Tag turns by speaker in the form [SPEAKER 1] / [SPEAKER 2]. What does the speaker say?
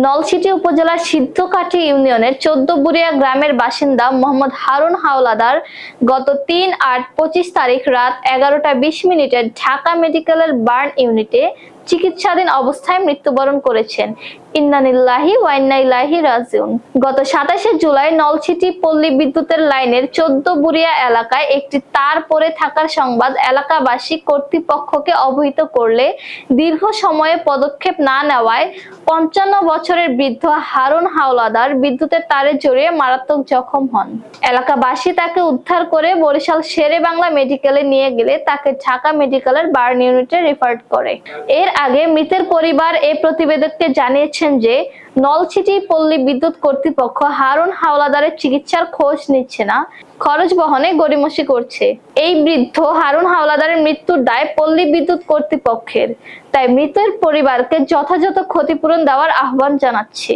[SPEAKER 1] নলছিটি উপজেলার সিদ্ধকাঠি ইউনিয়নের ১৪ বুড়িয়া গ্রামের বাসিন্দা মোহাম্মদ হারুন হাওলাদার গত ৩-৮-২৫ তারিখ রাত ১১টা ২০ মিনিটে ঢাকা মেডিকেলের বার্ন ইউনিটে চিকিৎসাধীন অবস্থায় মৃত্যুবরণ করেছেন। ইন্না লিল্লাহি ওয়া ইন্না ইলাইহি রাজিউন। গত ২৭শে জুলাই নলছিটি পল্লী বিদ্যুতের লাইনের ১৪ বুড়িয়া এলাকায় একটি তার পড়ে থাকার সংবাদ এলাকাবাসী কর্তৃপক্ষকে অবহিত করলে দীর্ঘ সময়ে পদক্ষেপ না নেওয়ায় ৫৫ বছরের বৃদ্ধ হারুন হাওলাদার বিদ্যুতের তারে জড়িয়ে মারাত্মক জখম হন। এলাকাবাসী তাকে উদ্ধার করে বরিশাল শেরে বাংলা মেডিকেলে নিয়ে গেলে তাকে ঢাকা মেডিকেলের বার্ন ইউনিটে রেফার করে। এর আগে মৃতের পরিবার এই প্রতিবেদককে জানিয়েছেন যে নলছিটি পল্লী বিদ্যুৎ কর্তৃপক্ষ হারুন হাওলাদারের চিকিৎসার খোঁজ নিচ্ছে না, খরচ বহনে গড়িমসি করছে। এই বৃদ্ধ হারুন হাওলাদারের মৃত্যুর দায় পল্লী বিদ্যুৎ কর্তৃপক্ষের, তাই মৃতের পরিবারকে যথাযথ ক্ষতিপূরণ দেওয়ার আহ্বান জানাচ্ছি।